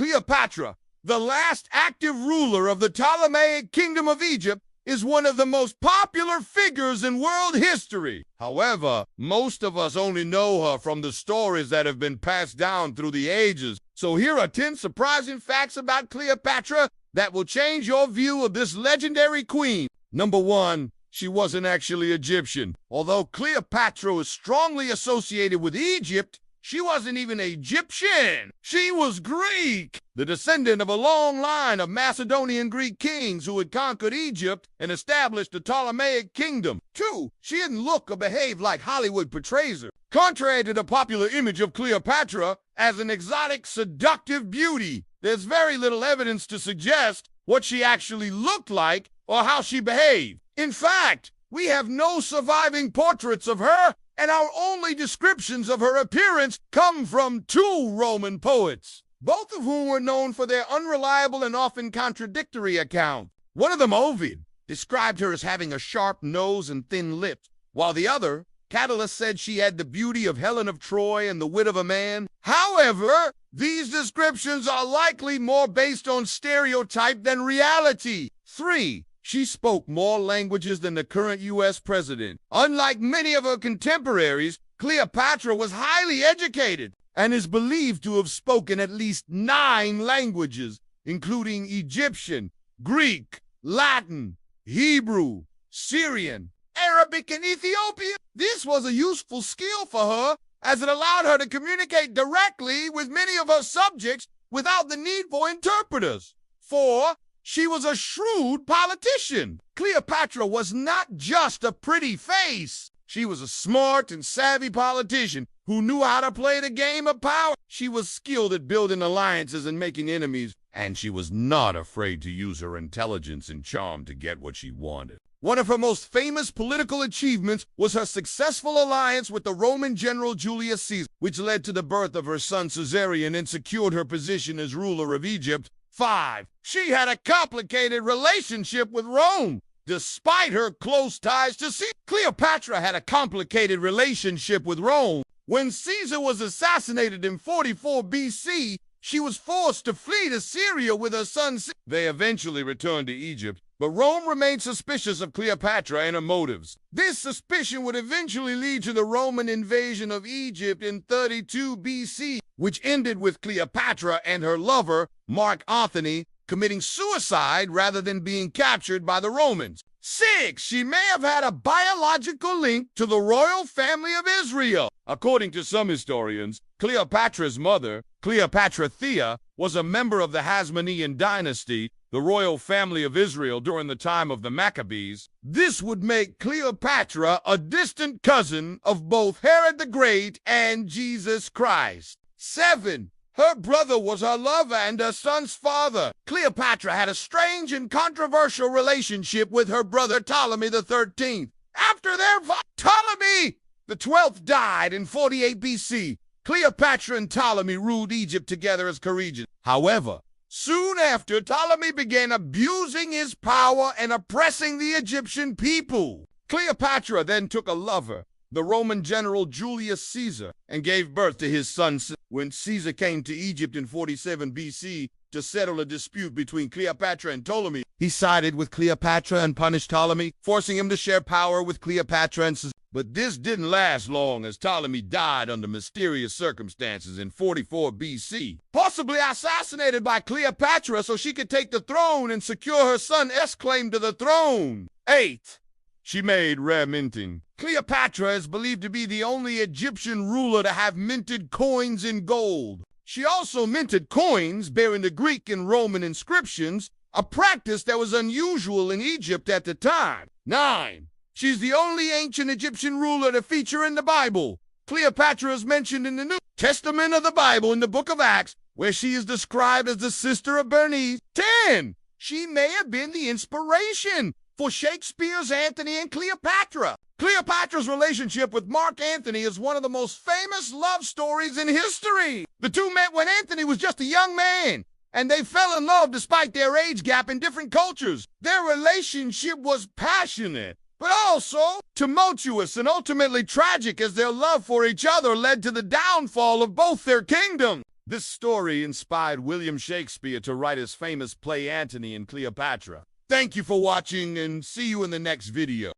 Cleopatra, the last active ruler of the Ptolemaic Kingdom of Egypt, is one of the most popular figures in world history. However, most of us only know her from the stories that have been passed down through the ages. So here are 10 surprising facts about Cleopatra that will change your view of this legendary queen. Number 1. She wasn't actually Egyptian. Although Cleopatra is strongly associated with Egypt, she wasn't even Egyptian. She was Greek, the descendant of a long line of Macedonian Greek kings who had conquered Egypt and established the Ptolemaic kingdom. 2. She didn't look or behave like Hollywood portrays her. Contrary to the popular image of Cleopatra as an exotic, seductive beauty, there's very little evidence to suggest what she actually looked like or how she behaved. In fact, we have no surviving portraits of her, and our only descriptions of her appearance come from 2 Roman poets, both of whom were known for their unreliable and often contradictory accounts. One of them, Ovid, described her as having a sharp nose and thin lips, while the other, Catullus, said she had the beauty of Helen of Troy and the wit of a man. However, these descriptions are likely more based on stereotype than reality. 3. She spoke more languages than the current U.S. president. Unlike many of her contemporaries, Cleopatra was highly educated and is believed to have spoken at least 9 languages, including Egyptian, Greek, Latin, Hebrew, Syrian, Arabic, and Ethiopian. This was a useful skill for her, as it allowed her to communicate directly with many of her subjects without the need for interpreters. 4. She was a shrewd politician. Cleopatra was not just a pretty face. She was a smart and savvy politician who knew how to play the game of power. She was skilled at building alliances and making enemies, and she was not afraid to use her intelligence and charm to get what she wanted. One of her most famous political achievements was her successful alliance with the Roman general Julius Caesar, which led to the birth of her son Caesarion and secured her position as ruler of Egypt. 5. She had a complicated relationship with Rome. Despite her close ties to Caesar, Cleopatra had a complicated relationship with Rome. When Caesar was assassinated in 44 BC, she was forced to flee to Syria with her son. They eventually returned to Egypt, but Rome remained suspicious of Cleopatra and her motives. This suspicion would eventually lead to the Roman invasion of Egypt in 32 BC, which ended with Cleopatra and her lover, Mark Antony, committing suicide rather than being captured by the Romans. 6. She may have had a biological link to the royal family of Israel. According to some historians, Cleopatra's mother, Cleopatra Thea, was a member of the Hasmonean dynasty, the royal family of Israel during the time of the Maccabees. This would make Cleopatra a distant cousin of both Herod the Great and Jesus Christ. 7. Her brother was her lover and her son's father. Cleopatra had a strange and controversial relationship with her brother Ptolemy the 13th. After their Ptolemy the 12th died in 48 BC, Cleopatra and Ptolemy ruled Egypt together as co-regents. However, soon after, Ptolemy began abusing his power and oppressing the Egyptian people. Cleopatra then took a lover, the Roman general Julius Caesar, and gave birth to his son. When Caesar came to Egypt in 47 BC to settle a dispute between Cleopatra and Ptolemy, he sided with Cleopatra and punished Ptolemy, forcing him to share power with Cleopatra and Caesar. But this didn't last long, as Ptolemy died under mysterious circumstances in 44 BC, possibly assassinated by Cleopatra so she could take the throne and secure her son's claim to the throne. 8. She made rare minting. Cleopatra is believed to be the only Egyptian ruler to have minted coins in gold. She also minted coins bearing the Greek and Roman inscriptions, a practice that was unusual in Egypt at the time. 9. She's the only ancient Egyptian ruler to feature in the Bible. Cleopatra is mentioned in the New Testament of the Bible in the book of Acts, where she is described as the sister of Bernice. 10. She may have been the inspiration for Shakespeare's Antony and Cleopatra. Cleopatra's relationship with Mark Antony is one of the most famous love stories in history. The two met when Antony was just a young man, and they fell in love despite their age gap in different cultures. Their relationship was passionate, but also tumultuous and ultimately tragic, as their love for each other led to the downfall of both their kingdoms. This story inspired William Shakespeare to write his famous play Antony and Cleopatra. Thank you for watching and see you in the next video.